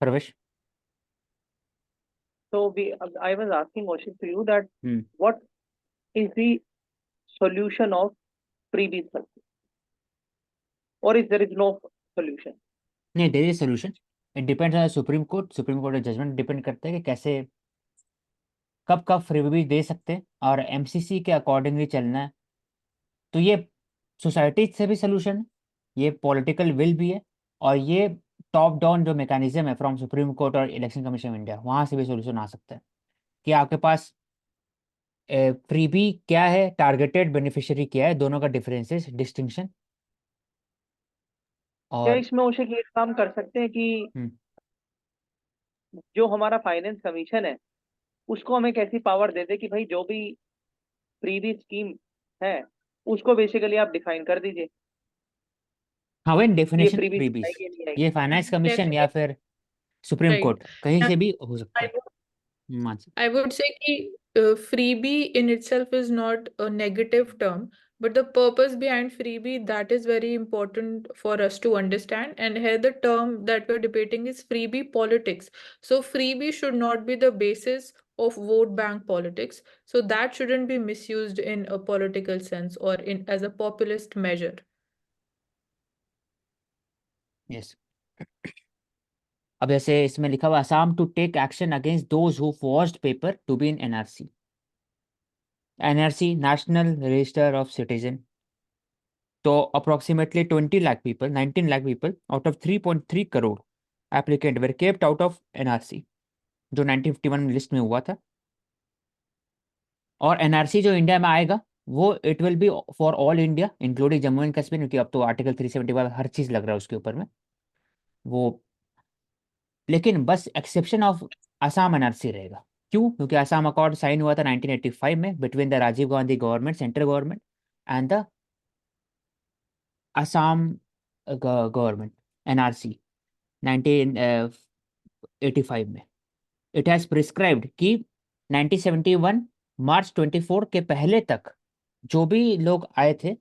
प्रवेश। So I was asking Oshik to you that hmm what is the solution of freebies policy, or is there is no solution? नहीं, there is solution. It depends on Supreme Court. Supreme Court का judgement depend करता है कि कैसे कब कब freebie दे सकते हैं, और एमसीसी के अकॉर्डिंगली चलना है। तो ये सोसाइटी से भी सोल्यूशन है, ये पॉलिटिकल विल भी है, और ये टॉप डाउन जो मैकेनिज्म है फ्रॉम सुप्रीम कोर्ट और इलेक्शन कमीशन ऑफ इंडिया, वहां से भी सोल्यूशन आ सकता है कि आपके पास फ्रीबी क्या है, टारगेटेड बेनिफिशियरी क्या है, दोनों का डिफरेंसेस, डिस्टिंक्शन। क्या और इसमें ओशे एक काम कर सकते हैं कि हम्म, जो हमारा फाइनेंस कमीशन है उसको हमें कैसी पावर दे दे कि भाई जो भी फ्रीबी स्कीम है उसको बेसिकली आप डिफाइन कर दीजिए हाँ, वही कि ये डेफिनेशन फ्रीबी फ्रीबीज। आएगी नहीं ये आएगी। फाइनेंस कमीशन या Definitely, फिर सुप्रीम right. कोर्ट कहीं And से भी हो सकता I है। would, मान सकते। I would say कि freebie in itself is not a negative term, but the purpose behind freebie, that is very important for us to understand. And here the term that we're debating is freebie politics. So freebie should not be the basis of vote bank politics. So that shouldn't be misused in a political sense or in as a populist measure. Yes. अब जैसे इसमें लिखा हुआ, Assam to take action against those who forced paper to be in NRC. NRC national register of citizen. तो approximately 20 lakh people, 19 lakh people out of 3.3 crore applicant were kept out of NRC, जो 1951 list में हुआ था। और एनआरसी जो इंडिया में आएगा वो it will be for all India including Jammu and Kashmir, क्योंकि अब तो आर्टिकल 375 हर चीज लग रहा है उसके ऊपर में वो। लेकिन बस एक्सेप्शन ऑफ असम एनआरसी रहेगा। क्यों? क्योंकि असम अकॉर्ड साइन हुआ था 1985 में between the Rajiv Gandhi government, central government, and the Assam government, NRC 1985 में। इट हैज प्रिस्क्राइब्ड कि 1971 मार्च 24 के पहले तक जो भी लोग आए थे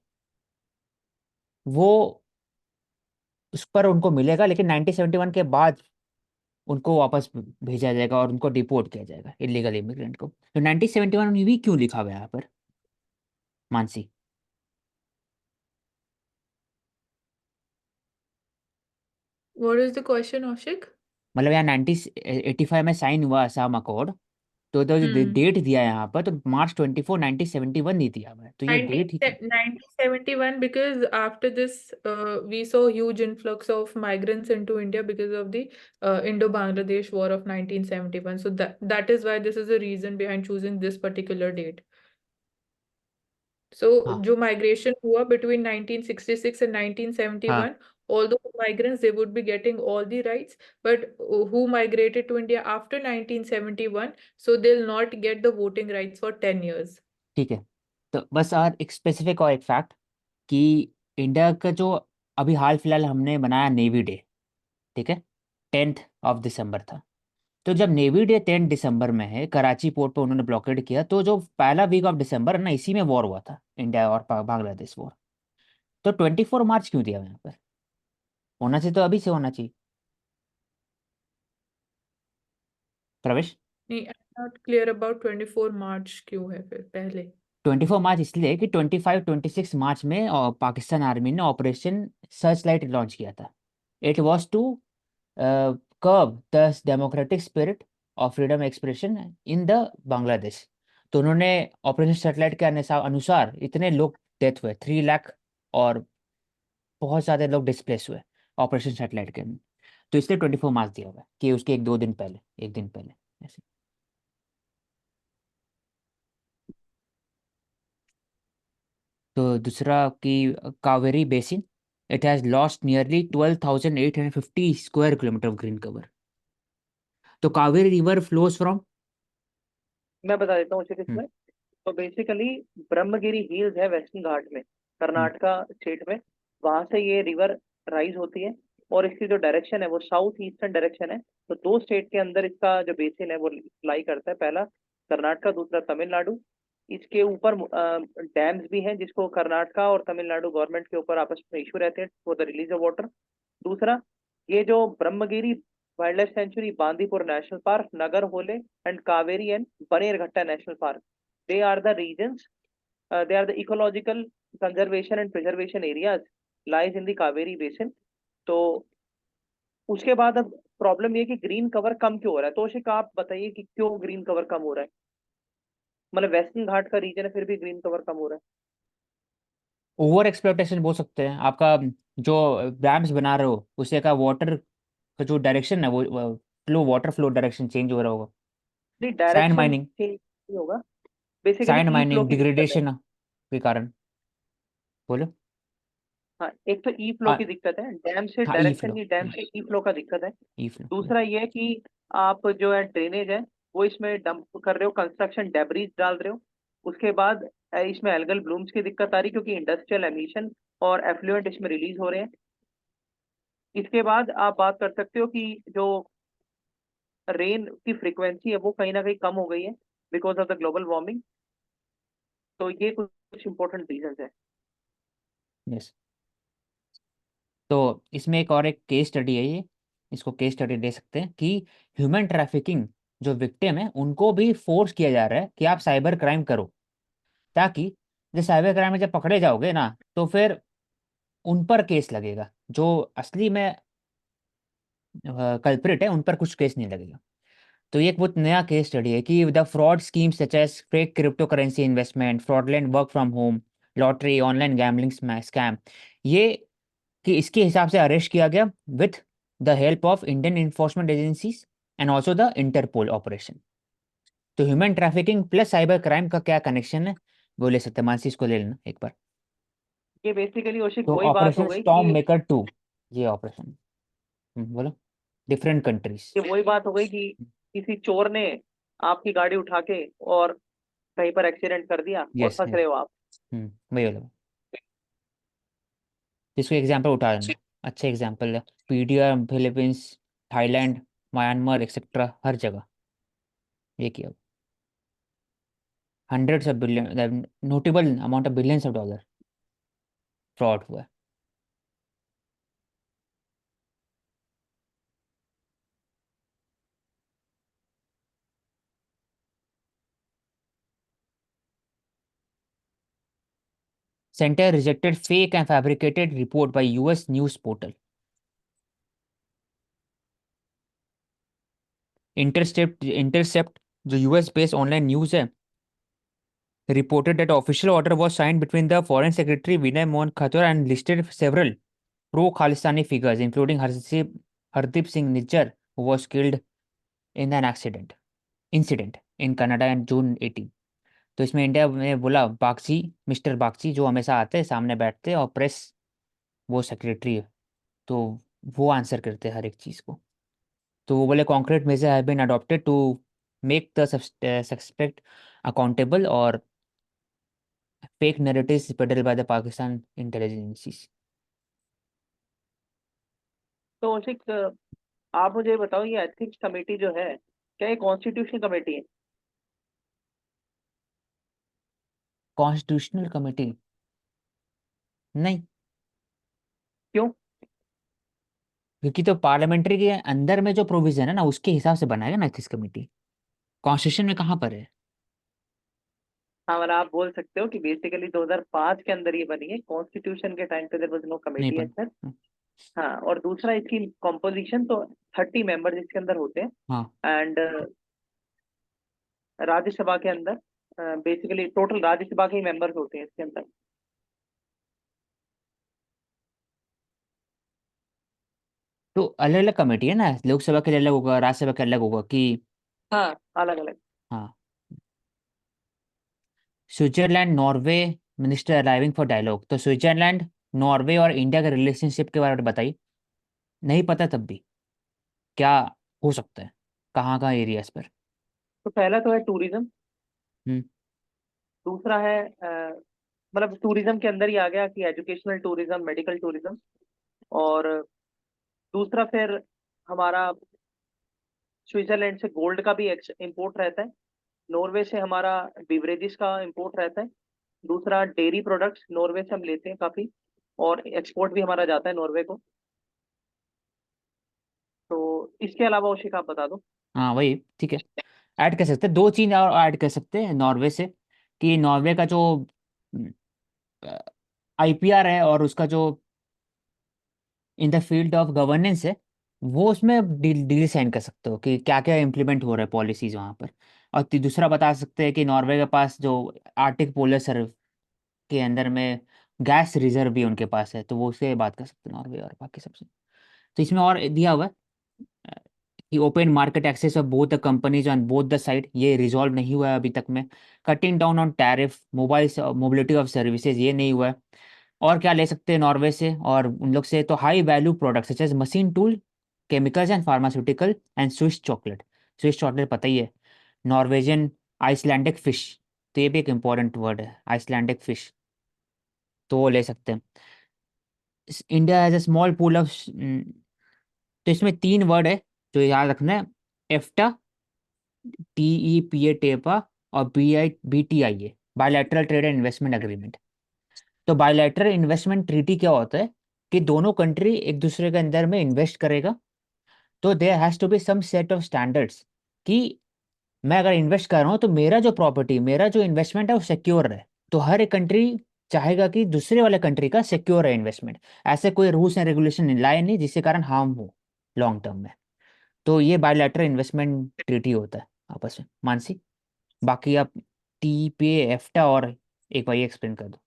वो उस पर उनको मिलेगा, लेकिन 1971 के बाद उनको वापस भेजा जाएगा और उनको डिपोर्ट किया जाएगा, इलीगल इमिग्रेंट को। तो 1971 में भी क्यों लिखा हुआ है यहाँ पर, Mansi? What is the question, Ashik? मतलब यहाँ 1985 में साइन हुआ असम अकॉर्ड, तो जो Hmm. डेट दिया है यहाँ पर, तो मार्च 24 1971 नहीं दिया हुआ है, तो ये 19, डेट ही तो। 1971, because after this, we saw huge influx of migrants into India because of the Indo-Bangladesh War of 1971. So that is why this is the reason behind choosing this particular date. So हाँ जो migration हुआ between 1966 and हाँ 1971, although migrants they would be getting all the rights, but who migrated to India after 1971, so they'll not get the voting rights for 10 years. ठीक है। तो बस और एक स्पेसिफिक और एक फैक्ट कि इंडिया का जो अभी हाल फिलहाल हमने बनाया नेवी डे, ठीक है, 10 दिसंबर था। तो जब नेवी डे 10 दिसंबर में है, कराची पोर्ट पे उन्होंने ब्लॉकेड किया, तो जो पहला वीक ऑफ दिसंबर है ना, इसी में वॉर हुआ था, इंडिया और बांग्लादेश वॉर। तो 24 मार्च क्यों दिया यहाँ पर? होना चाहिए तो अभी से होना चाहिए। प्रवेश। नहीं, I'm not clear about 24 मार्च क्यों है फिर पहले। 24 मार्च इसलिए कि 25-26 मार्च में पाकिस्तान आर्मी ने ऑपरेशन सर्च लाइट लॉन्च किया था। It was to curb the democratic spirit of freedom expression in the Bangladesh. तो उन्होंने ऑपरेशन सेटेलाइट के अनुसार इतने लोग डेथ हुए, 3 लाख, और बहुत ज़्यादा लोग डिस्प्लेस हुए ऑपरेशन सेटेलाइट के। तो इसलिए 24 मार्च दिया हुआ है कि उसके 1-2 दिन पहले, एक दिन पहले ऐसे। तो दूसरा कि Kaveri basin, it has lost nearly 12,850 square kilometre of green cover. तो कावेरी रिवर फ्लोज फ्रॉम। मैं बता देता हूँ उसे इसमें। तो बेसिकली ब्रह्मगिरी हिल्स है वेस्टर्न घाट में, कर्नाटका स्टेट में। वहां से ये रिवर राइज होती है और इसकी जो डायरेक्शन है वो साउथ ईस्टर्न डायरेक्शन है। तो दो स्टेट के अंदर इसका जो बेसिन है वो लाई करता है, पहला कर्नाटका, दूसरा तमिलनाडु। इसके ऊपर डैम्स भी हैं जिसको कर्नाटका और तमिलनाडु गवर्नमेंट के ऊपर आपस में इशू रहते हैं for the release of water. दूसरा, ये जो Brahmagiri wildlife sanctuary, Bandipur national park, Nagarhole and Cauvery and Bannerghatta national park, they are the reasons, they are the ecological conservation and preservation areas lies in the Kaveri basin. तो उसके बाद अब problem ये कि green cover कम क्यों हो रहा है। तो शिक आप बताइए कि क्यों ग्रीन कवर कम हो रहा है। मतलब वेस्टर्न घाट का रीजन है फिर भी ग्रीन कवर कम हो रहा है। ओवर एक्सप्लॉयटेशन बोल सकते हैं। आपका जो डैम्स बना रहे हो उससे का वाटर का जो डायरेक्शन है वो flow, water flow direction change हो रहा होगा। नहीं, सैंड डायरेक्शन माइनिंग, चेंज नहीं होगा, बेसिकली सैंड ई फ्लो माइनिंग की दिक्कत है। डिग्रेडेशन के कारण। बोलो। हाँ, एक तो ई फ्लो हाँ। की दिक्कत है, डैम से हाँ, ई डायरेक्शन फ्लो, की, डैम से ई फ्लो का दिक्कत है। ई फ्लो। दूसरा ये है कि आप जो है ड्रेनेज है वो इसमें डंप कर रहे हो, कंस्ट्रक्शन डेब्रीज डाल रहे हो। उसके बाद इसमें एल्गल ब्लूम्स की दिक्कत आ रही क्योंकि इंडस्ट्रियल एमिशन और एफ्लुएंट इसमें रिलीज हो रहे हैं। इसके बाद आप बात कर सकते हो कि जो रेन की फ्रीक्वेंसी है वो कहीं ना कहीं कम हो गई है because of the global warming. तो ये कुछ इंपॉर्टेंट रीजन है। यस। तो इसमें एक और एक केस स्टडी है ये, इसको केस स्टडी दे सकते हैं कि ह्यूमन ट्रैफिकिंग जो विक्टिम है उनको भी फोर्स किया जा रहा है कि आप साइबर क्राइम करो, ताकि जब साइबर क्राइम में जब पकड़े जाओगे ना तो फिर उन पर केस लगेगा, जो असली में कल्प्रिट है उन पर कुछ केस नहीं लगेगा। तो ये एक बहुत नया केस स्टडी है कि the fraud scheme such as fake crypto currency investment, fraudulent work from home, lottery, online gambling scam, ये कि इसके हिसाब से अरेस्ट किया गया with the help of Indian enforcement agencies and also the Interpol operation. तो human trafficking plus cyber crime का क्या कनेक्शन है वो ले सकते हैं। मानसी, इसको ले लेना एक बार। ये बेसिकली ओशिक तो वही बात हो ऑपरेशन गई स्टॉर्म कि मेकर 2, ये ऑपरेशन, बोलो, डिफरेंट कंट्रीज। किसी चोर ने आपकी गाड़ी उठा के और कहीं पर एक्सीडेंट कर दिया और यस, फंस रहे हो आप। वही वाला। जिसको एग्जाम्पल उठा लेना, अच्छा एग्जाम्पल है। PDR, Philippines, Thailand, Myanmar etcetera, हर जगह ये किया। Hundreds of billion, notable amount of billions of dollar fraud हुआ है। Center rejected fake and fabricated report by US news portal. Intercept जो US based online news है, reported that official order was signed between the Foreign Secretary Vinay Mohan Khator and listed several pro-Khalistani figures, including Hardeep Singh Nijjar, who was killed in an incident in Canada in June 18। तो इसमें India ने बोला Bagchi, mister Bagchi जो हमेशा आते हैं सामने बैठते हैं और प्रेस, वो सेक्रेटरी है, तो वो आंसर करते हैं हर एक चीज़ को। तो वो बोले concrete measure have been adopted to make the suspect accountable और fake narratives spreaded by the Pakistan intelligences. तो ओशिक आप मुझे बताओ, ये एथिक्स कमेटी जो है क्या ये कॉन्स्टिट्यूशनल कमेटी है? कॉन्स्टिट्यूशनल कमेटी नहीं, क्यों? क्योंकि तो पार्लियामेंट्री के अंदर में जो प्रोविजन है ना उसके हिसाब से बनाएगा ना एथिक्स कमेटी। कॉन्स्टिट्यूशन में कहाँ पर है? हाँ, मतलब आप बोल सकते हो कि बेसिकली 2005 के अंदर ये बनी है, कॉन्स्टिट्यूशन के टाइम पे देयर वाज नो नहीं कमेटी एज पर। सच। हाँ, और दूसरा इसकी कॉम्पोजिशन तो 30 मेंबर्स इसके अंदर होते हैं। हाँ। एंड राज्यसभा के अंदर बेसिकली टोटल राज्यसभा के ही मेंबर्स होते हैं इसके अंदर। तो अलग अलग कमेटी है ना, लोकसभा के लिए अलग होगा, राज्यसभा के अलग होगा कि। हाँ, अलग अलग। हाँ। Switzerland Norway minister arriving for dialogue. तो स्विट्जरलैंड, नॉर्वे और इंडिया के रिलेशनशिप के बारे में बताइए। नहीं पता तब भी क्या हो सकता है, कहाँ कहाँ एरियाज पर। तो पहला तो है टूरिज्म। हम्म। दूसरा है मतलब टूरिज्म के अंदर ही आ गया कि एजुकेशनल टूरिज्म, मेडिकल टूरिज्म। और दूसरा फिर हमारा स्विट्जरलैंड से गोल्ड का भी इंपोर्ट रहता है। नॉर्वे से हमारा बिवरेजेस का इंपोर्ट रहता है। दूसरा डेयरी प्रोडक्ट्स नॉर्वे से हम लेते हैं काफी, और एक्सपोर्ट भी हमारा जाता है नॉर्वे को। तो इसके अलावा उसे आप बता दो। हाँ वही ठीक है। ऐड कर सकते हैं, दो चीज और ऐड कर सकते हैं नॉर्वे से, कि नॉर्वे का जो आईपीआर है और उसका जो in the field of governance है, वो उसमें डील डील साइन कर सकते हो कि क्या क्या इम्प्लीमेंट हो रहा है पॉलिसीज वहाँ पर। और दूसरा बता सकते हैं कि नॉर्वे के पास जो आर्टिक पोलर सर्व के अंदर में गैस रिजर्व भी उनके पास है, तो वो उससे बात कर सकते हैं नॉर्वे और बाकी सबसे। तो इसमें और दिया हुआ है कि open market access of both the companies on both the side, ये रिजॉल्व नहीं हुआ है अभी तक में। Cutting down on tariff, mobile mobility of services, ये नहीं हुआ है। और क्या ले सकते हैं नॉर्वे से और उन लोग से, तो high value products such as machine tool, chemicals and pharmaceutical and Swiss chocolate. Swiss chocolate पता ही है, नॉर्वेजियन आइसलैंडिक फिश, तो ये भी एक इम्पॉर्टेंट वर्ड है आइसलैंडिक फिश, तो वो ले सकते हैं। India has a small pool of, तो इसमें तीन वर्ड है जो याद रखना है, एफ्टा, टीईपीए टेपा, और BTIA, bilateral trade and investment agreement. तो बायलैटरल इन्वेस्टमेंट ट्रीटी क्या होता है कि दोनों कंट्री एक दूसरे के अंदर में इन्वेस्ट करेगा, तो there has to be some set of standards कि मैं अगर इन्वेस्ट कर रहा हूँ तो मेरा जो प्रॉपर्टी, मेरा जो इन्वेस्टमेंट है वो सिक्योर रहे। तो हर एक कंट्री चाहेगा कि दूसरे वाले कंट्री का सिक्योर है इन्वेस्टमेंट, ऐसे कोई रूल्स एंड रेगुलेशन लाए नहीं जिसके कारण हार्म हो लॉन्ग टर्म में। तो ये बायलैटरल इन्वेस्टमेंट ट्रीटी होता है आपस में, मानसी। बाकी आप टी पे एफ्टा और एक बार एक्सप्लेन कर दो।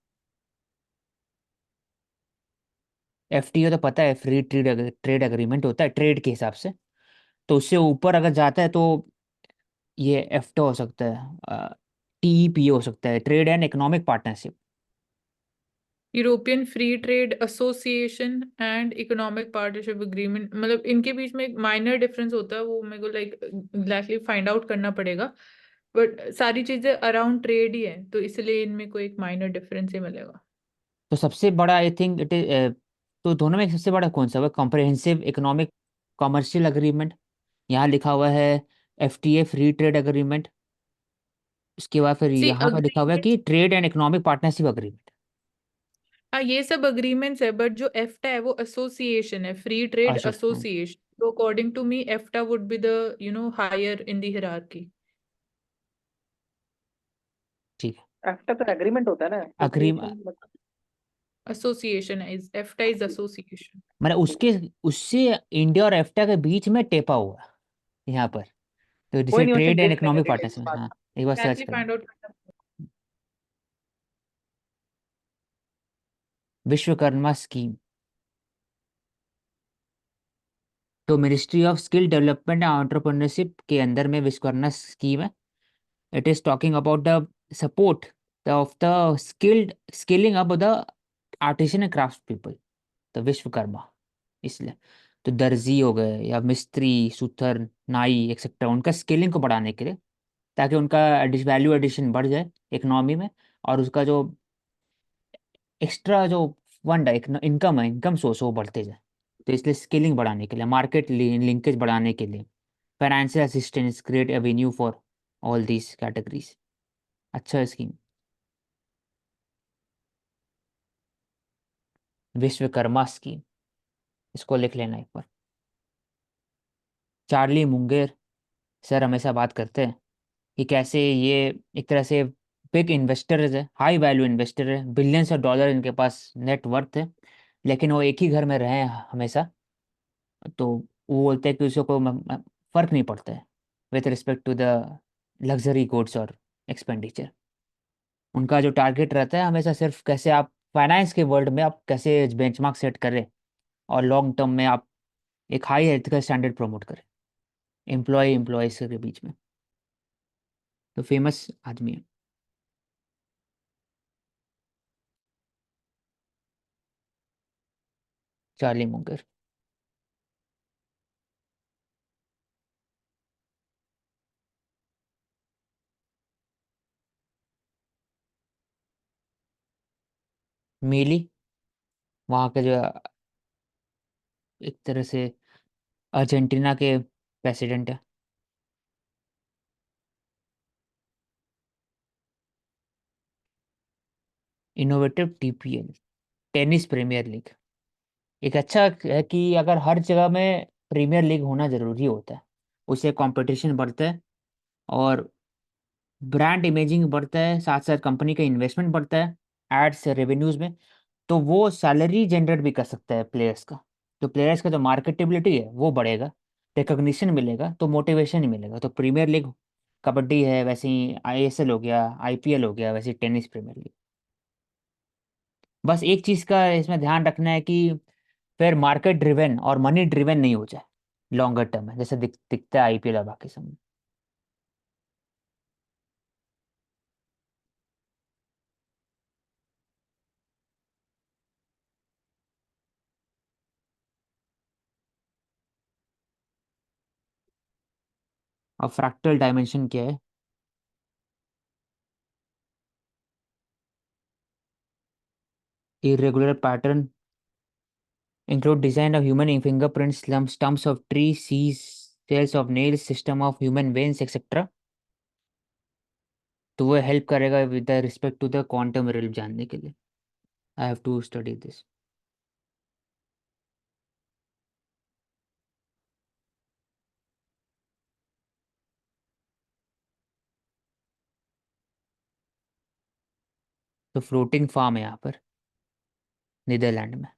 एफटीओ तो पता है, फ्री ट्रेड ट्रेड एग्रीमेंट होता है ट्रेड के हिसाब से, तो उससे ऊपर अगर जाता है तो ये एफ्टा हो सकता है, टीईपी हो सकता है, trade and economic partnership. European free trade association and economic partnership agreement, मतलब इनके बीच में एक माइनर डिफरेंस होता है, वो मेरे को लाइक एग्जैक्टली फाइंड आउट करना पड़ेगा, बट सारी चीजें अराउंड ट्रेड ही है, तो इसलिए इनमें कोई एक माइनर डिफरेंस ही मिलेगा। तो सबसे बड़ा आई थिंक इट इज, तो दोनों में सबसे बड़ा कौन सा हुआ, कॉम्प्रिहेंसिव इकोनॉमिक कॉमर्शियल एग्रीमेंट, यहाँ लिखा हुआ है एफटीए फ्री ट्रेड एग्रीमेंट। उसके बाद फिर सी यहाँ पर लिखा हुआ है अग्रीमेंट, कि trade and economic partnership agreement. हाँ ये सब अग्रीमेंट्स है, बट जो एफ्टा है वो एसोसिएशन है, फ्री ट्रेड अच्छा हाँ, एसोसिएशन, तो according to me EFTA would be the higher in the hierarchy. ठीक है। एफ्टा तो एग्रीमेंट होता है ना, अग्री एसोसिएशन मतलब। एसोसिएशन है, इज एफ्टा इज एसोसिएशन। मैंने उसके, उससे इंडिया और एफ्टा के बीच में टेपा हुआ है यहाँ पर, तो कोई जिसे नहीं, उसे ट्रेड एंड देख लेंगे इकोनॉमिक डिटेल पार्टनरशिप, में बात। हाँ एक बार सर्च एग्जैक्टली करना। फाइंड आउट करना। विश्वकर्मा स्कीम, तो ministry of skill development and entrepreneurship के अंदर में विश्वकर्मा स्कीम है। It is talking about the support of the skilled skilling up the artisan and craft people, तो विश्वकर्मा इसलिए। तो दर्जी हो गए या मिस्त्री, सुथर, नाई एक्सेट्रा, उनका स्किलिंग को बढ़ाने के लिए, ताकि उनका वैल्यू एडिशन बढ़ जाए इकोनॉमी में, और उसका जो एक्स्ट्रा जो फंड है, इनकम है, इनकम सोर्स वो बढ़ते जाए। तो इसलिए स्किलिंग बढ़ाने के लिए, मार्केट लिंकेज बढ़ाने के लिए, financial assistance create Avenue for all these categories. अच्छा स्कीम, विश्वकर्मा स्कीम, इसको लिख लेना एक बार। चार्ली मुंगेर सर हमेशा बात करते हैं कि कैसे ये एक तरह से बिग इन्वेस्टर है, हाई वैल्यू इन्वेस्टर है, बिलियंस ऑफ डॉलर इनके पास नेट वर्थ है, लेकिन वो एक ही घर में रहे हैं हमेशा। तो वो बोलते हैं कि उसको फर्क नहीं पड़ता है with respect to the luxury goods और एक्सपेंडिचर। उनका जो टारगेट रहता है हमेशा सिर्फ कैसे आप फाइनेंस के वर्ल्ड में आप कैसे बेंचमार्क सेट करें, और लॉन्ग टर्म में आप एक हाई एथिकल स्टैंडर्ड प्रमोट करें एम्प्लॉयज के बीच में। तो फेमस आदमी है चार्ली मुंगर। मीली वहाँ के जो एक तरह से अर्जेंटीना के प्रेसिडेंट है। Innovative TPL, tennis premiere league, एक अच्छा है कि अगर हर जगह में प्रीमियर लीग होना ज़रूरी होता है, उससे कंपटीशन बढ़ता है और ब्रांड इमेजिंग बढ़ता है, साथ साथ कंपनी का इन्वेस्टमेंट बढ़ता है एड्स रेवेन्यूज में। तो वो सैलरी जनरेट भी कर सकता है प्लेयर्स का। तो प्लेयर्स का जो मार्केटेबिलिटी है वो बढ़ेगा, रिकॉग्निशन मिलेगा, तो मोटिवेशन ही मिलेगा। तो प्रीमियर लीग कबड्डी है, वैसे ही आईएसएल हो गया, आईपीएल हो गया, वैसे ही टेनिस प्रीमियर लीग। बस एक चीज़ का इसमें ध्यान रखना है कि फिर मार्केट ड्रिवन और मनी ड्रिवन नहीं हो जाए लॉन्गर टर्म में, जैसे दिखता है आईपीएल और बाकी सब में। और फ्रैक्टल डायमेंशन क्या है? irregular pattern include design of human fingerprints, lumps, stumps of trees, seas, cells of nails, system of human veins, etc. तो वो हेल्प करेगा with the respect to the quantum realm जानने के लिए। I have to study this. तो floating form है यहाँ पर नीदरलैंड में।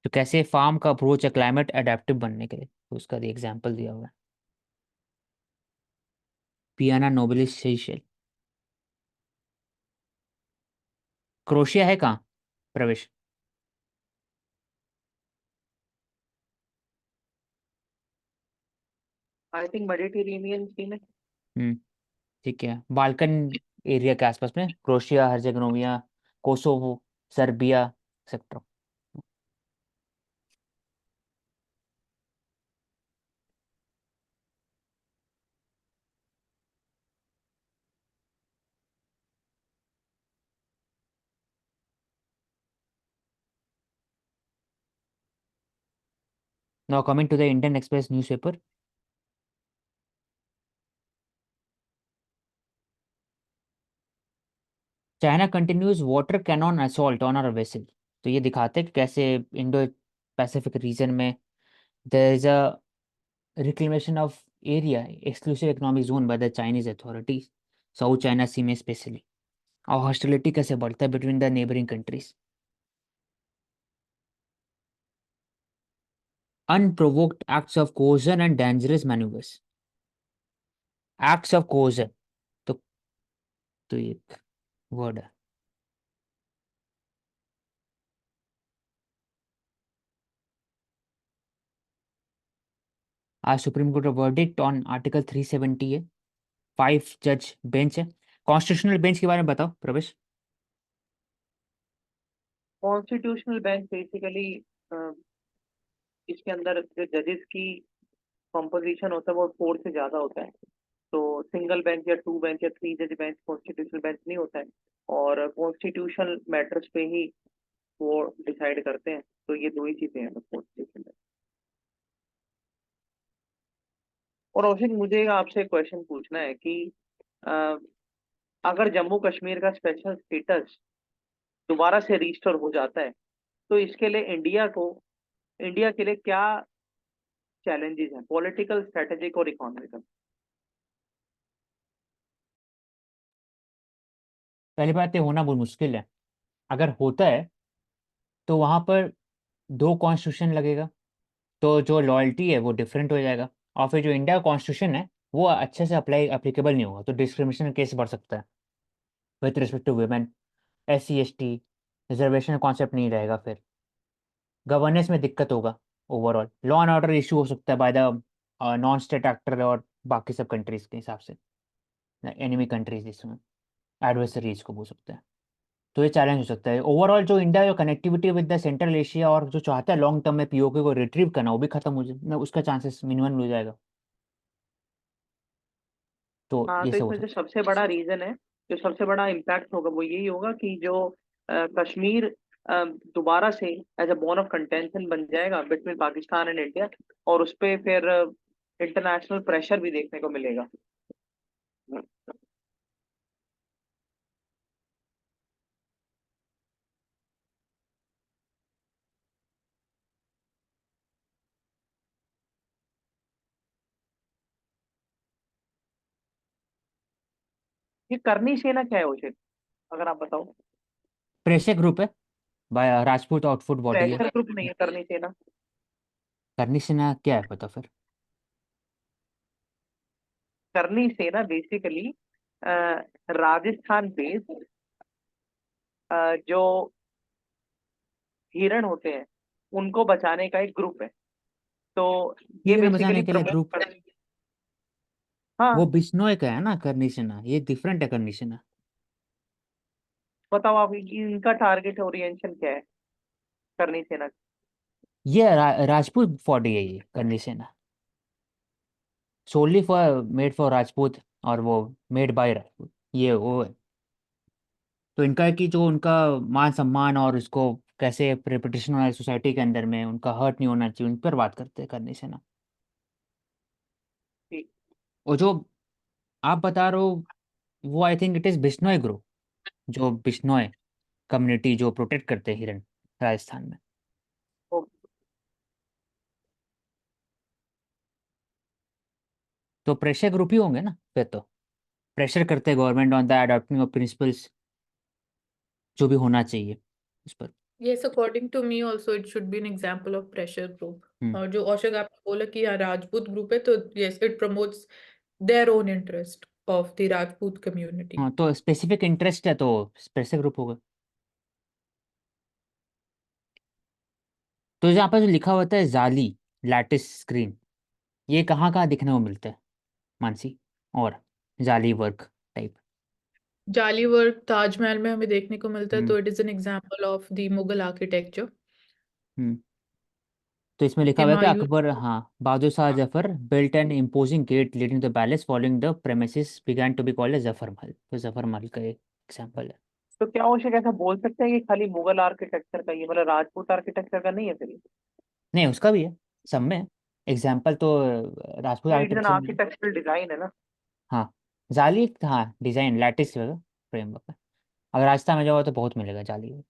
तो कैसे फार्म का अप्रोच है क्लाइमेट अडेप्टिव बनने के लिए, तो उसका एग्जाम्पल दिया हुआ है। पियाना नोबिलिस सेशेल। क्रोशिया है कहाँ प्रवेश? आई थिंक मेडिटेरेनियन सी में। हम्म, ठीक है। बाल्कन एरिया के आसपास में Croatia, Herzegovina, Kosovo, Serbia, etcetera. Now coming to the Indian Express newspaper. China continues water cannon assault on our vessel. तो ये दिखाते हैं कि कैसे इंडो पैसिफिक रीजन में there is a reclamation of area, exclusive economic zone by the Chinese authorities, South China Sea में specially. और hostility कैसे बढ़ता है between the neighbouring countries. Unprovoked acts of coercion and dangerous manoeuvres. Acts of cogen, तो तो ये word है। आज supreme court verdict on article 370 है, 5 जज बेंच है। कॉन्स्टिट्यूशनल बेंच के बारे में बताओ प्रवेश। कॉन्स्टिट्यूशनल बेंच बेसिकली इसके अंदर जो जजेस की कॉम्पोजिशन होता है वो 4 से ज्यादा होता है। तो सिंगल बेंच या 2 बेंच या 3 जज बेंच कॉन्स्टिट्यूशनल बेंच नहीं होता है। और कॉन्स्टिट्यूशनल मैटर्स पे ही वो डिसाइड करते हैं। तो ये दो ही चीजें हैं कॉन्स्टिट्यूशनल में। और औषिक, मुझे आपसे क्वेश्चन पूछना है कि अ, अगर जम्मू कश्मीर का स्पेशल स्टेटस दोबारा से रिस्टोर हो जाता है तो इसके लिए इंडिया के लिए क्या चैलेंजेस हैं, पॉलिटिकल, स्ट्रेटेजिक और इकोनॉमिकल? पहली बात ये होना बहुत मुश्किल है। अगर होता है तो वहां पर दो कॉन्स्टिट्यूशन लगेगा, तो जो लॉयल्टी है वो डिफरेंट हो जाएगा। और फिर जो इंडिया का कॉन्स्टिट्यूशन है वो अच्छे से अप्लीकेबल नहीं होगा, तो डिस्क्रिमिनेशन केस बढ़ सकता है with respect to women, SC ST, reservation concept नहीं रहेगा। फिर गवर्नेंस में दिक्कत होगा, overall law and order issue हो सकता है by the non state actor और बाकी सब कंट्रीज के हिसाब से, एनिमी कंट्रीज जिसमें एडवर्सरीज को बोल सकते हैं। तो ये चैलेंज हो सकता है ओवरऑल। जो इंडिया जो connectivity with the central Asia और जो चाहता है लॉन्ग टर्म में POK को रिट्रीव करना, वो भी खत्म हो जाए, उसका चांसेस मिनिमम हो जाएगा। तो हाँ, ये तो सब हो इसमें जो सकता सबसे बड़ा रीजन है, जो सबसे बड़ा इम्पैक्ट होगा वो यही होगा कि जो कश्मीर दोबारा से as a bone of contention बन जाएगा बिटवीन पाकिस्तान एंड इंडिया। और उस पे फिर इंटरनेशनल प्रेशर भी देखने को मिलेगा। ये करनी सेना क्या है उसे, अगर आप बताओ। प्रेशर ग्रुप है, बाय राजपूत आउटफुट बॉडी है। प्रेशर ग्रुप नहीं है करनी सेना। करनी सेना क्या है पता फिर? करनी सेना बेसिकली राजस्थान बेस्ड जो हिरण होते हैं उनको बचाने का एक ग्रुप है। तो ये हिरण बेसिकली बचाने के लिए प्रमोट ग्रुप? कर, वो हाँ। बिश्नोई का है ना करनी सेना, ये डिफरेंट है करनी सेना। बताओ आप इनका टारगेट ओरिएंटेशन क्या है करनी सेना का? ये राजपूत बॉडी है ये करनी सेना, सोनली फॉर मेड फॉर राजपूत, और वो मेड बाय राजपूत, ये वो है। तो इनका है कि जो उनका मान सम्मान और उसको कैसे रेपुटेशन होना है सोसाइटी के अंदर में, उनका हर्ट नहीं होना चाहिए, उन पर बात करते हैं करनी सेना। ठीक। और जो आप बता रहे हो, वो I think it is Bishnoi group, जो बिश्नोई कम्युनिटी जो प्रोटेक्ट करते हैं हिरन राजस्थान में। तो तो प्रेशर ग्रुप ही होंगे ना फिर तो, प्रेशर करते हैं government on the adopting of principles, जो भी होना चाहिए उस पर। Yes, according to me also it should be an example of pressure group. हम्म। और जो औशक आपने बोला कि यहाँ राजपूत ग्रुप है तो yes it promotes their own interest of the Rajput community. हाँ, तो स्पेसिफिक इंटरेस्ट है तो प्रेशर ग्रुप होगा। तो यहाँ पर जो लिखा होता है जाली लैटिस स्क्रीन, ये कहाँ कहाँ दिखने को मिलता है मानसी? और जाली वर्क टाइप। जाली वर्क ताजमहल में हमें देखने को मिलता है हम्म। तो it is an example of the Mughal architecture. हम्म। तो इसमें लिखा हुआ है कि हुमायूं। अकबर, हाँ, Bahadur Shah Zafar built an imposing gate leading the palace following the premises began to be called as Zafar Mahal, तो जफर महल का एक एग्जाम्पल है। तो क्या उसे कैसा बोल सकते हैं कि खाली मुगल आर्किटेक्चर का, ये मतलब राजपूत आर्किटेक्चर का नहीं है फिर ये? नहीं, उसका भी है, सब में एग्जाम्पल तो राजपूत तो इट इज एन आर्किटेक्चर में। आर्किटेक्चरल डिजाइन है ना। हाँ, जाली, हाँ, डिजाइन लैटिस फ्रेमवर्क है। अगर राजस्थान में जाओ तो बहुत मिलेगा जाली।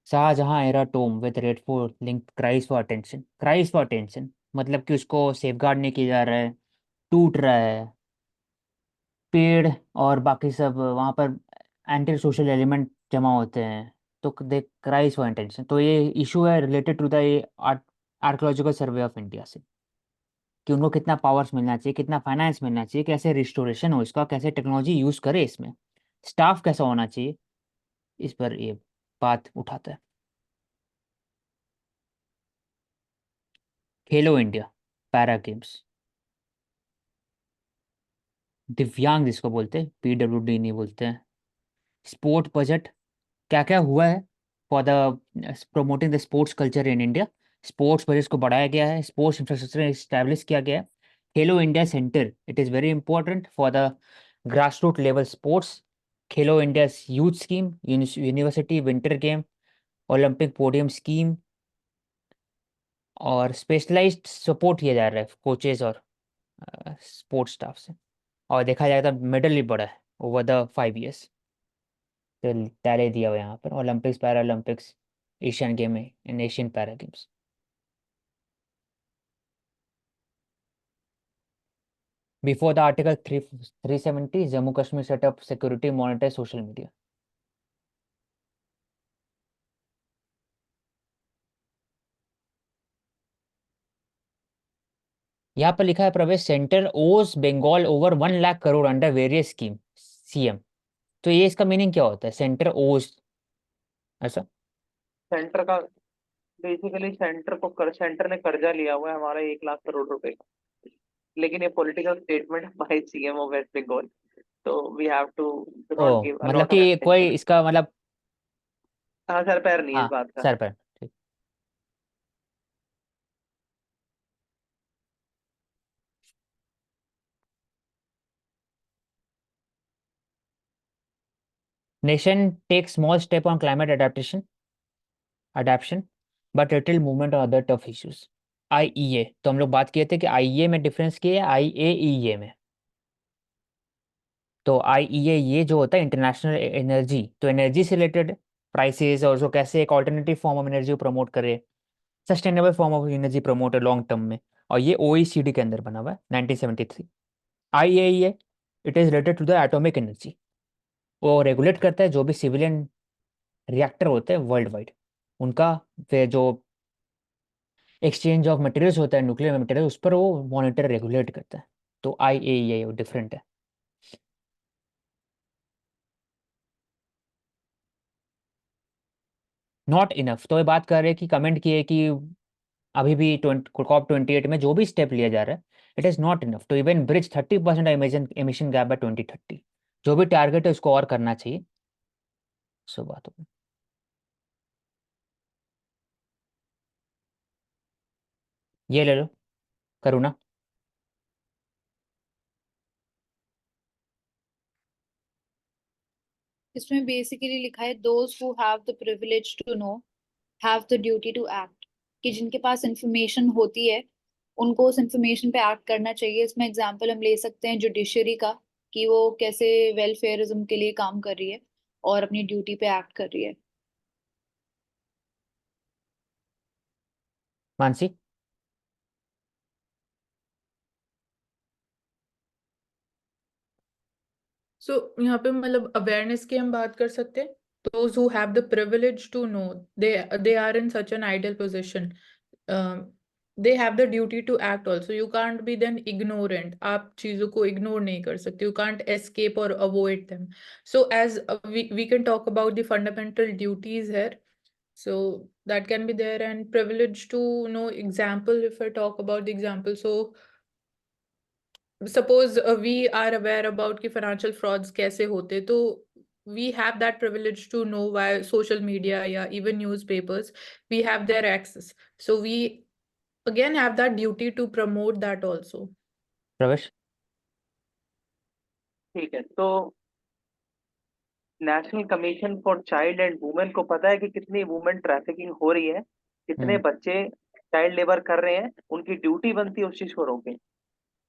Shah Jahan era tomb with Red Fort link cries for attention, cries for attention मतलब कि उसको सेफगार्ड नहीं किया जा रहा है, टूट रहा है, पेड़ और बाकी सब वहाँ पर एंटी सोशल एलिमेंट जमा होते हैं, तो दे क्राइज फॉर अटेंशन। तो ये इशू है related to the Archaeological Survey of India से, कि उनको कितना पावर्स मिलना चाहिए, कितना फाइनेंस मिलना चाहिए, कैसे रिस्टोरेशन हो इसका, कैसे टेक्नोलॉजी यूज़ करे इसमें, स्टाफ कैसा होना चाहिए, इस पर ये बात उठाता है। खेलो इंडिया पैरा गेम्स, दिव्यांग जिसको बोलते हैं, PWD नहीं बोलते हैं। स्पोर्ट बजट क्या क्या हुआ है for the promoting the sports culture in India, sports budget को बढ़ाया गया है, स्पोर्ट्स इंफ्रास्ट्रक्चर इस्टेब्लिश किया गया है। Khelo India centre, it is very important for the grass root level sports. Khelo India youth scheme, university winter game, olympic podium scheme, और specialised support किया जा रहा है कोचेज और स्पोर्ट्स स्टाफ से। और देखा जाए तो मेडल भी बढ़ा है ओवर द 5 years, तो टैले दिया हुआ है यहाँ पर Olympics, para Olympics, Asian game है इन Asian para games. Before the article 370 Jammu Kashmir setup security monitor social media. यहाँ पर लिखा है प्रवेश, centre owes Bengal over 1 lakh crore under various scheme CM। तो ये इसका मीनिंग क्या होता है सेंटर ओज, ऐसा? सेंटर का बेसिकली सेंटर ने कर्जा लिया हुआ है हमारा 1 लाख करोड़ रुपए का। लेकिन ये political statement by CM of West Bengal, तो we have to do oh, not give a मतलब लॉट ऑफ कि कोई अटेंशन। इसका मतलब, हाँ, सर पैर नहीं है इस हाँ, बात का। सर पर ठीक। Nation take small step on climate adaptation but little movement on other tough issues. IEA, तो हम लोग बात किए थे कि IEA में डिफरेंस किए IAEA में। तो IEA ये जो होता है इंटरनेशनल एनर्जी, तो एनर्जी से रिलेटेड प्राइसेस और उसको कैसे एक ऑल्टरनेटिव फॉर्म ऑफ एनर्जी को प्रमोट करे, sustainable form of energy promote है लॉन्ग टर्म में। और ये OECD के अंदर बना हुआ है 1973। IAEA, it is related to the atomic energy. वो रेगुलेट करता है जो भी सिविलियन रिएक्टर होते हैं वर्ल्ड वाइड, उनका फिर जो एक्सचेंज ऑफ मटेरियल्स होता है न्यूक्लियर मटेरियल, उस पर वो मॉनिटर रेगुलेट करता है। तो IAEA डिफरेंट है। नॉट इनफ, तो ये बात कर रहे हैं कि कमेंट किए कि अभी भी COP28 में जो भी स्टेप लिया जा रहा है, it is not enough to even bridge 30% emission gap by 2030। जो भी टारगेट है उसको और करना चाहिए। सो बात हो, ये ले लो करुणा। इसमें बेसिकली लिखा है those who have the privilege to know have the duty to act, कि जिनके पास इंफॉर्मेशन होती है उनको उस इंफॉर्मेशन पे एक्ट करना चाहिए। इसमें एग्जांपल हम ले सकते हैं जुडिशरी का, कि वो कैसे वेलफेयरिज्म के लिए काम कर रही है और अपनी ड्यूटी पे एक्ट कर रही है। मानसी। सो यहाँ पे मतलब अवेयरनेस की हम बात कर सकते हैं। Those who have the privilege to know, they are in such an ideal position. They have the duty to act also. You can't be then ignorant. आप चीजों को ignore नहीं कर सकते. You can't escape or avoid them. So as we can talk about the fundamental duties here. So that can be there, and privilege to know example. If I talk about the example, so suppose we are aware about कि financial frauds कैसे होते, तो we have that privilege to know via social media या even newspapers, we have their access, so we again have that duty to promote that also. प्रवेश। ठीक है, तो national commission for child and women को पता है कि कितनी वुमेन ट्रैफिकिंग हो रही है, कितने हम्म। बच्चे चाइल्ड लेबर कर रहे हैं, उनकी ड्यूटी बनती है उस चीज को रोके।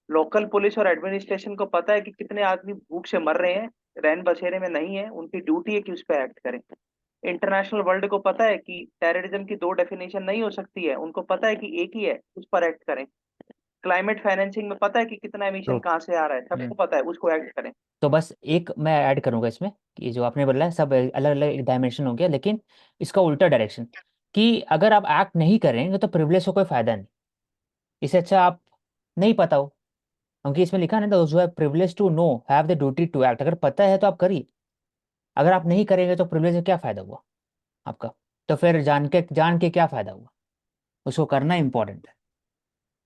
लोकल पुलिस और एडमिनिस्ट्रेशन को पता है कि कितने आदमी भूख से मर रहे हैं, रैन बसेरे में नहीं है, उनकी ड्यूटी है कि उस पर एक्ट करें। इंटरनेशनल वर्ल्ड को पता है कि टेररिज्म की दो डेफिनेशन नहीं हो सकती है, उनको पता है कि एक ही है, उस पर एक्ट करें। क्लाइमेट फाइनेंसिंग में पता है कि कितना एमिशन ट्रू। कहाँ से आ रहा है, सबको पता है, उसको एक्ट करें। तो बस एक मैं ऐड करूंगा इसमें कि जो आपने बोला है सब अलग अलग डायमेंशन हो गया, लेकिन इसका उल्टा डायरेक्शन, कि अगर आप एक्ट नहीं करेंगे तो प्रिविलेज का कोई फायदा नहीं। इससे अच्छा आप नहीं पता हो, क्योंकि इसमें लिखा है ना, those who have privilege to know have the duty to act. अगर पता है तो आप करिए, अगर आप नहीं करेंगे तो प्रिविलेज का क्या फायदा हुआ आपका? तो फिर जान के क्या फायदा हुआ? उसको करना इंपॉर्टेंट है।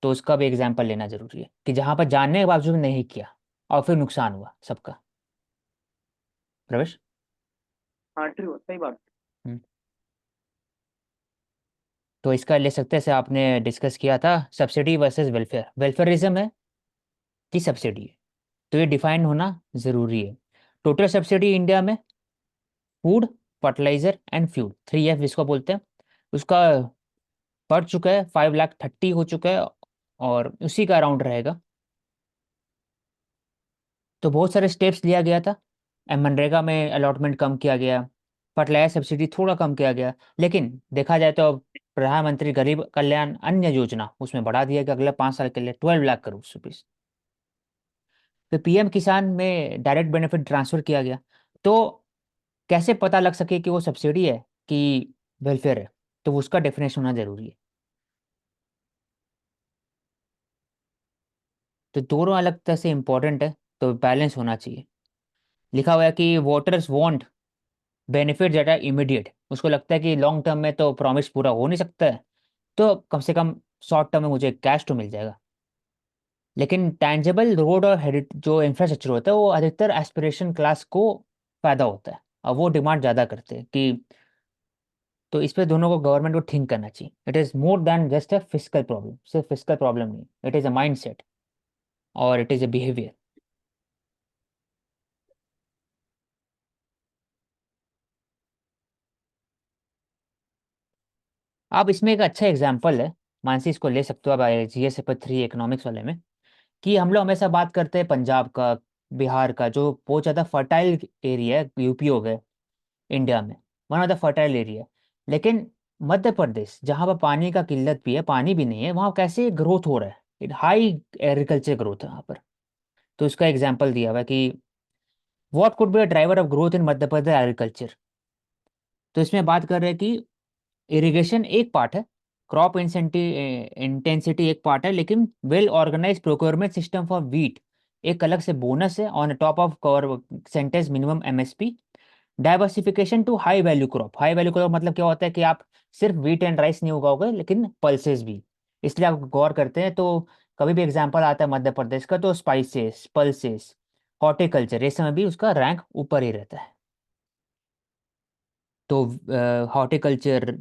तो उसका भी एग्जाम्पल लेना जरूरी है कि जहां पर जानने के बावजूद नहीं किया और फिर नुकसान हुआ सबका। प्रवेश। हाँ ट्रू, सही बात। हम्म। तो इसका ले सकते हैं, जैसे आपने डिस्कस किया था, सब्सिडी वर्सेस वेलफेयर, वेलफेयरिज्म है कि सब्सिडी है, तो ये डिफाइन होना ज़रूरी है। टोटल सब्सिडी इंडिया में food, fertiliser and fuel, 3F जिसको बोलते हैं, उसका बढ़ चुका है, 5,30,000 हो चुका है, और उसी का अराउंड रहेगा। तो बहुत सारे स्टेप्स लिया गया था। मनरेगा में अलॉटमेंट कम किया गया, फर्टिलाइजर सब्सिडी थोड़ा कम किया गया, लेकिन देखा जाए तो प्रधानमंत्री गरीब कल्याण अन्न योजना उसमें बढ़ा दिया कि अगले 5 साल के लिए 12 लाख करोड़ रुपीज। फिर PM किसान में डायरेक्ट बेनिफिट ट्रांसफर किया गया। तो कैसे पता लग सके कि वो सब्सिडी है कि वेलफेयर है, तो उसका डेफिनेशन होना जरूरी है। तो दोनों अलग तरह से इंपॉर्टेंट है, तो बैलेंस होना चाहिए। लिखा हुआ है कि voters want benefit that are immediate, उसको लगता है कि लॉन्ग टर्म में तो प्रॉमिस पूरा हो नहीं सकता है, तो कम से कम शॉर्ट टर्म में मुझे कैश तो मिल जाएगा। लेकिन टैंजेबल रोड और जो इंफ्रास्ट्रक्चर होता है वो अधिकतर एस्पिरेशन क्लास को फायदा होता है, और वो डिमांड ज़्यादा करते हैं कि, तो इस पे दोनों को गवर्नमेंट को थिंक करना चाहिए। It is more than just a physical problem, सिर्फ फिजिकल प्रॉब्लम नहीं, it is a mind set और इट इज़ अ बिहेवियर। आप इसमें एक अच्छा एग्जाम्पल है, मानसी, इसको ले सकते हो आप GS पेपर 3 इकोनॉमिक्स वाले में, कि हम लोग हमेशा बात करते हैं पंजाब का, बिहार का, जो बहुत ज़्यादा फर्टाइल एरिया है, UP हो गए इंडिया में, one of the fertile area. लेकिन मध्य प्रदेश जहाँ पर पानी का किल्लत भी है, पानी भी नहीं है, वहाँ कैसे ग्रोथ हो रहा है, हाई एग्रीकल्चर ग्रोथ है वहाँ पर। तो इसका एग्जाम्पल दिया हुआ है कि what could be a driver of growth in Madhya Pradesh agriculture. तो इसमें बात कर रहे हैं कि इरिगेशन एक पार्ट है, क्रॉप इंटेंसिटी एक पार्ट है, लेकिन well organise procurement system for wheat एक अलग से बोनस है on top of cover sentence minimum MSP. Diversification to high value crop, high value crop मतलब क्या होता है कि आप सिर्फ वीट एंड राइस नहीं उगाओगे लेकिन पल्सेस भी, इसलिए आप गौर करते हैं तो कभी भी एग्जांपल आता है मध्य प्रदेश का तो स्पाइसेस, पल्सेस, हॉर्टिकल्चर, इस समय भी उसका रैंक ऊपर ही रहता है। तो हॉर्टिकल्चर,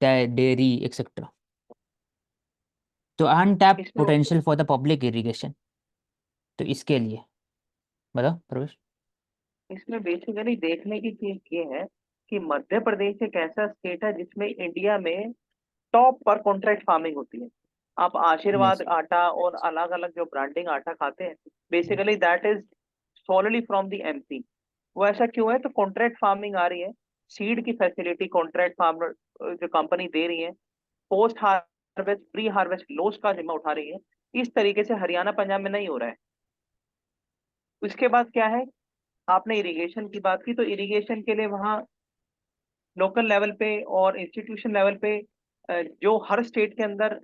डेयरी एक्सेट्रा। तो अनटैप इसमें potential for the public irrigation, तो इसके लिए बताओ प्रवेश। इसमें बेसिकली देखने की चीज ये है कि मध्य प्रदेश एक ऐसा स्टेट है जिसमें इंडिया में टॉप पर कॉन्ट्रैक्ट फार्मिंग होती है। आप आशीर्वाद यस। आटा और अलग अलग जो ब्रांडिंग आटा खाते हैं, basically that is solely from the MP. वो ऐसा क्यों है? तो कॉन्ट्रैक्ट फार्मिंग आ रही है, सीड की फैसिलिटी कॉन्ट्रैक्ट फार्मर जो कंपनी दे रही है, post harvest pre harvest loss का जिम्मा उठा रही है। इस तरीके से हरियाणा पंजाब में नहीं हो रहा है। उसके बाद क्या है, आपने इरिगेशन की बात की, तो इरिगेशन के लिए वहाँ लोकल लेवल पे और इंस्टीट्यूशन लेवल पे जो हर स्टेट के अंदर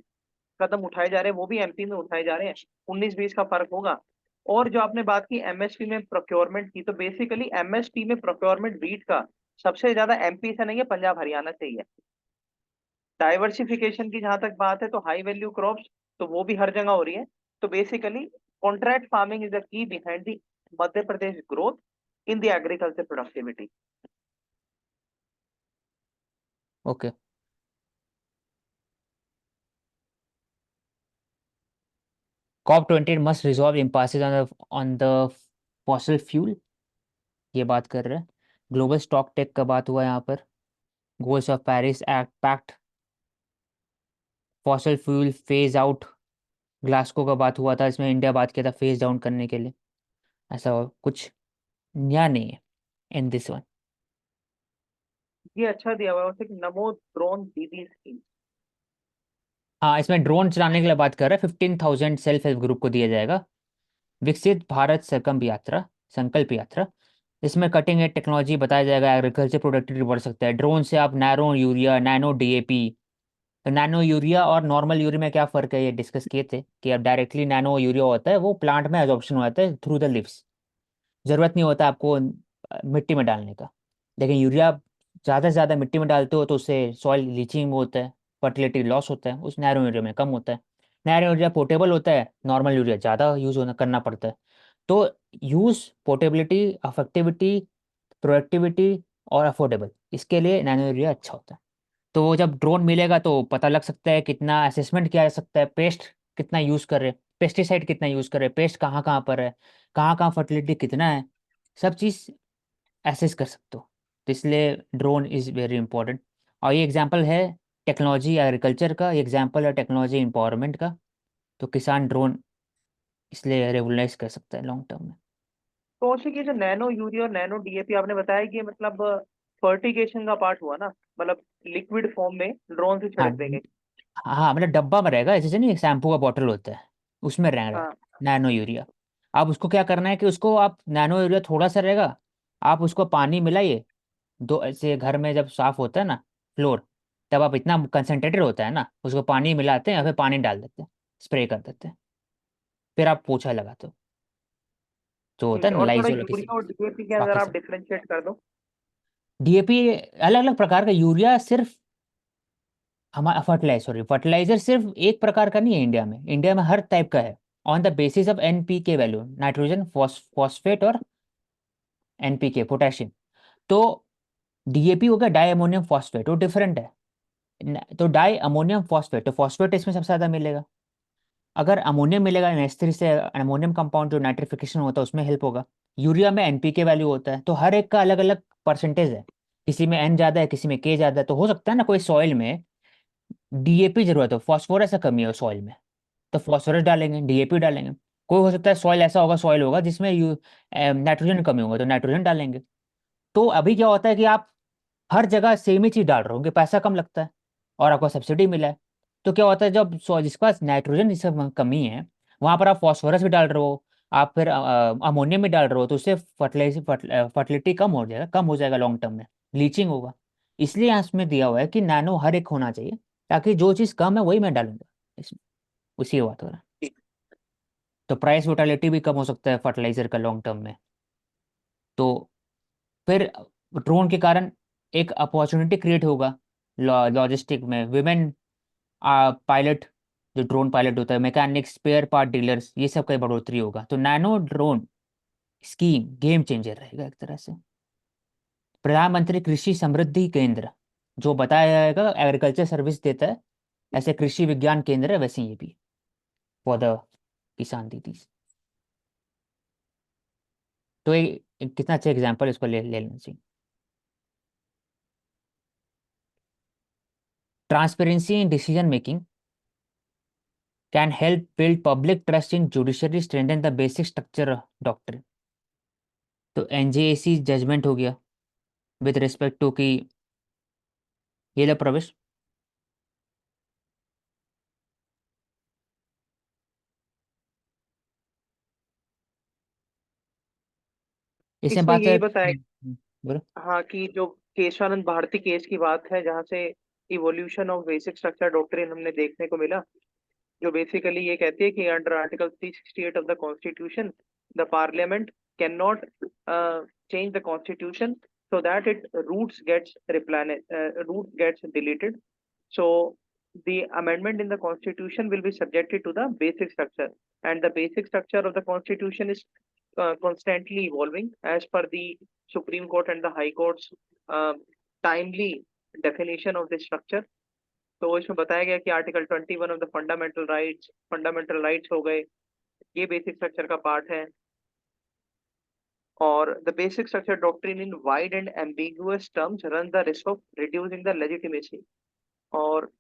कदम उठाए जा रहे हैं वो भी एमपी में उठाए जा रहे हैं। 19-20 का फर्क होगा। और जो आपने बात की एमएसपी में प्रोक्योरमेंट की, तो बेसिकली एमएसपी में प्रोक्योरमेंट वीट का सबसे ज्यादा एमपी से नहीं है, पंजाब हरियाणा से ही है। डाइवर्सिफिकेशन की जहां तक बात है, तो हाई वैल्यू क्रॉप्स तो वो भी हर जगह हो रही है। तो basically contract farming is the key behind the Madhya Pradesh growth in the agriculture productivity. Okay. COP28 must resolve impasses on the fossil fuel, ये बात कर रहे हैं। ग्लोबल स्टॉक टेक का बात हुआ यहाँ पर। Goals of Paris act pact, fossil fuel phase out, Glasgow का बात हुआ था, इसमें इंडिया बात किया था फेज डाउन करने के लिए। ऐसा कुछ नया नहीं है इन दिस वन। ये अच्छा दिया हुआ है उसे कि नमो ड्रोन दीदी स्कीम। हाँ, इसमें ड्रोन चलाने के लिए बात कर रहे हैं, 15,000 सेल्फ हेल्प ग्रुप को दिया जाएगा। विकसित भारत संकल्प यात्रा, इसमें कटिंग एज टेक्नोलॉजी बताया जाएगा, एग्रीकल्चर प्रोडक्टिविटी बढ़ सकता है ड्रोन से। आप नैनो यूरिया, नैनो डीएपी, तो नैनो यूरिया और नॉर्मल यूरिया में क्या फ़र्क है ये डिस्कस किए थे कि अब डायरेक्टली नैनो यूरिया होता है वो प्लांट में एब्जॉर्प्शन हो जाता है थ्रू द लिव्स, ज़रूरत नहीं होता आपको मिट्टी में डालने का। लेकिन यूरिया ज़्यादा से ज़्यादा मिट्टी में डालते हो तो उससे सॉइल लीचिंग होता है, फर्टिलिटी लॉस होता है, उस नैनो यूरिया में कम होता है। नैनो यूरिया पोर्टेबल होता है, नॉर्मल यूरिया ज़्यादा यूज़ होना करना पड़ता है। तो यूज़, पोर्टेबिलिटी, अफेक्टिविटी, प्रोडक्टिविटी और अफोर्डेबल, इसके लिए नैनो यूरिया अच्छा होता है। तो वो जब ड्रोन मिलेगा तो पता लग सकता है कितना असेसमेंट किया जा सकता है, पेस्ट कितना यूज़ कर रहे हैं, पेस्टिसाइड कितना यूज़ कर रहे हैं, पेस्ट कहाँ कहाँ पर है, कहाँ कहाँ फर्टिलिटी कितना है, सब चीज़ एसेस कर सकते हो। तो इसलिए ड्रोन इज़ वेरी इंपॉर्टेंट। और ये एग्जांपल है टेक्नोलॉजी एग्रीकल्चर का, ये एग्जांपल है टेक्नोलॉजी एम्पावरमेंट का। तो किसान ड्रोन इसलिए रेवोल्यूनाइज कर सकता है लॉन्ग टर्म में। तो उसी की जो नैनो यूरिया और नैनो डीएपी आपने बताया कि ये मतलब फर्टिगेशन का पार्ट हुआ ना, मतलब लिक्विड फॉर्म में ड्रोन से हाँ छिड़क देंगे। हाँ, मतलब डब्बा में रहेगा, जैसे नहीं शैम्पू का बॉटल होता है उसमें रहेगा हाँ। Nano urea. आप उसको क्या करना है कि उसको आप नैनो यूरिया थोड़ा सा रहेगा, आप उसको पानी मिलाइए। दो ऐसे घर में जब साफ होता है ना फ्लोर, तब आप इतना कंसनट्रेटेड होता है ना, उसको पानी मिलाते हैं या फिर पानी डाल देते हैं, स्प्रे कर देते हैं, फिर आप पोछा लगाते हो, जो होता ठीक है है, ना और थोड़ा लाइजोल किसी यूरिया और डीएपी के अंदर बाकी आप से। डिफरेंशिएट कर दो। डीएपी अलग अलग प्रकार का, यूरिया सिर्फ हमारा फर्टिलाइजर सिर्फ एक प्रकार का नहीं है इंडिया में, इंडिया में हर टाइप का है on the basis of NPK value, nitrogen phosphate और एनपीके पोटेशियम। तो डीएपी हो गया डाई अमोनियम फॉस्फेट, वो डिफरेंट है। तो डाई अमोनियम फॉस्फेट, तो फॉस्फेट इसमें सबसे ज़्यादा मिलेगा। अगर अमोनियम मिलेगा NH3 से, अमोनियम कंपाउंड जो नाइट्रिफिकेशन होता है उसमें हेल्प होगा। यूरिया में एनपीके वैल्यू होता है, तो हर एक का अलग अलग परसेंटेज है, किसी में एन ज़्यादा है, किसी में के ज़्यादा है। तो हो सकता है ना कोई सॉइल में डीएपी जरूरत हो, फॉस्फोरस का कमी हो सॉइल में, तो फॉस्फोरस डालेंगे, डीएपी डालेंगे। कोई हो सकता है सॉइल ऐसा होगा, सॉइल होगा जिसमें नाइट्रोजन कमी होगा, तो नाइट्रोजन डालेंगे। तो अभी क्या होता है कि आप हर जगह सेम ही चीज डाल रहे होंगे, पैसा कम लगता है और आपको सब्सिडी मिला है। तो क्या होता है जब जिसके पास नाइट्रोजन जिसका कमी है, वहां पर आप फॉस्फोरस भी डाल रहे हो, आप फिर अमोनियम में डाल रहे हो तो उससे फर्टिलिटी कम हो जाएगा लॉन्ग टर्म में, लीचिंग होगा। इसलिए यहाँ इसमें दिया हुआ है कि नैनो हर एक होना चाहिए, ताकि जो चीज़ कम है वही मैं डालूंगा इसमें, उसी की बात हो रहा है। तो प्राइस वोटालिटी भी कम हो सकता है फर्टिलाइजर का लॉन्ग टर्म में। तो फिर ड्रोन के कारण एक अपॉर्चुनिटी क्रिएट होगा लॉजिस्टिक में, विमेन पायलट, जो ड्रोन पायलट होता है, मैकेनिक, स्पेयर पार्ट डीलर्स, ये सब का बढ़ोतरी होगा। तो nano drone scheme game changer रहेगा एक तरह से। प्रधानमंत्री कृषि समृद्धि केंद्र, जो बताया जाएगा एग्रीकल्चर सर्विस देता है, ऐसे कृषि विज्ञान केंद्र है वैसे ये भी फॉर द किसान दीदीज। तो एक कितना अच्छा एग्जाम्पल इसको ले लेना चाहिए। Transparency in decision making can help build public trust in judiciary, strengthen the basic structure doctrine। तो एनजेएसी जजमेंट हो गया विद रिस्पेक्ट टू कि ये लो प्रवेश। इसमें इसमें बात है यही बताया, बोलो। हाँ, कि जो केशवानंद भारती केस की बात है, जहाँ से evolution of basic structure doctrine हमने देखने को मिला, जो बेसिकली ये कहती है कि under article 368 of the constitution the parliament can not change the constitution so that it roots gets deleted. So the amendment in the constitution will be subjected to the basic structure, and the basic structure of the constitution is constantly evolving as per the Supreme Court and the High Court's timely definition of the structure. तो इसमें बताया गया कि article 21 of the fundamental rights हो गए, ये basic structure का part है। और the basic structure doctrine in wide and ambiguous terms run the risk of reducing the legitimacy, और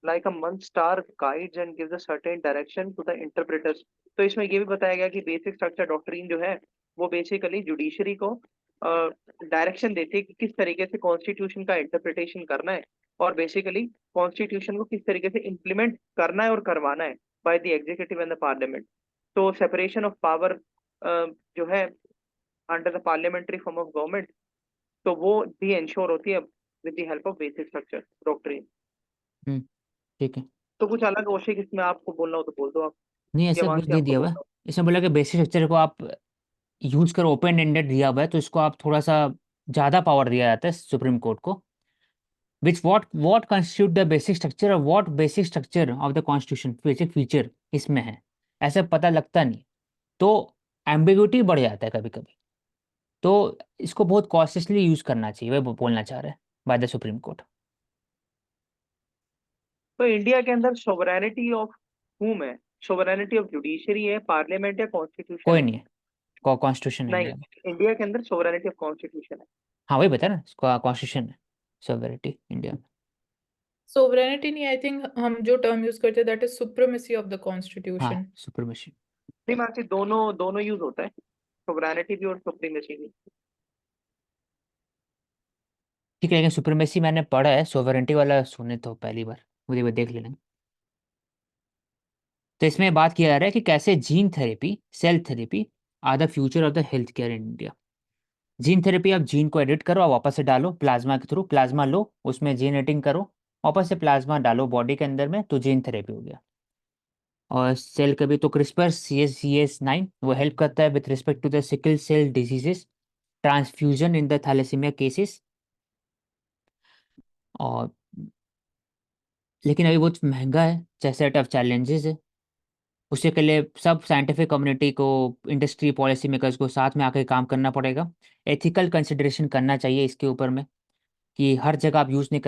like a month star guides and gives a certain direction to the interpreters. तो इसमें ये भी बताया गया कि बेसिक स्ट्रक्चर डॉक्ट्रिन जो है वो बेसिकली जुडिशरी को डायरेक्शन देती है कि किस तरीके से कॉन्स्टिट्यूशन का इंटरप्रिटेशन करना है, और बेसिकली कॉन्स्टिट्यूशन को किस तरीके से इम्प्लीमेंट करना है और करवाना है by the executive and the parliament. तो सेपरेशन ऑफ पावर जो है under the parliamentary form of government, तो वो भी इंश्योर होती है with the help of basic structure doctrine. ठीक है। तो कुछ अलग औषिक इसमें आपको बोलना हो तो बोल दो आप, नहीं, या ऐसा कुछ मानसी नहीं आपको दिया हुआ है। बोलना हो। इसमें बोला कि बेसिक स्ट्रक्चर को आप यूज करो, ओपन एंडेड दिया हुआ है, तो इसको आप थोड़ा सा ज़्यादा पावर दिया जाता है सुप्रीम कोर्ट को। Which what constitute the basic structure और what basic structure of the constitution basic feature इसमें है, ऐसे पता लगता नहीं। तो एम्बिग्यूटी बढ़ जाता है कभी कभी। तो इसको बहुत कॉशियसली यूज करना चाहिए, वह बोलना चाह रहे हैं बाय द सुप्रीम कोर्ट। तो इंडिया के अंदर सोवरेनिटी ऑफ whom है? सोवरेनिटी ऑफ जुडिशरी है, पार्लियामेंट है, कॉन्स्टिट्यूशन कोई है? नहीं है, कॉन्स्टिट्यूशन है नहीं, इंडिया में। इंडिया के अंदर सोवरेनिटी ऑफ कॉन्स्टिट्यूशन है। हाँ वही बता ना, इसको कॉन्स्टिट्यूशन है सॉवरेनिटी इंडिया में। सोवरेनिटी नहीं, आई थिंक हम जो टर्म यूज करते हैं that is supremacy of the हाँ कॉन्स्टिट्यूशन। सुप्रीमेसी। नहीं मानसी, दोनों दोनों यूज होता है, सोवरेनिटी भी और सुप्रीमेसी भी। ठीक है, लेकिन सुप्रीमेसी मैंने पढ़ा है, सोवरेनिटी वाला सुने तो पहली बार, मुझे वो देख लेना। तो इसमें बात किया जा रहा है कि कैसे gene therapy, cell therapy are the future of the health care in India. Gene therapy, आप जीन को एडिट करो और वापस से डालो प्लाज्मा के थ्रू, प्लाज्मा लो उसमें जीन एडिटिंग करो, वापस से प्लाज्मा डालो बॉडी के अंदर में, तो जीन थेरेपी हो गया। और सेल का भी तो क्रिस्पर CS9 वो हेल्प करता है with respect to the sickle cell diseases, transfusion in the thalassaemia cases. और लेकिन अभी बहुत महंगा है, सेट ऑफ चैलेंजेस है। उसके के लिए सब साइंटिफिक कम्युनिटी को, इंडस्ट्री, पॉलिसी मेकर्स को साथ में आकर काम करना पड़ेगा। एथिकल कंसिडरेशन करना चाहिए इसके ऊपर में, कि हर जगह आप यूज़ नहीं कर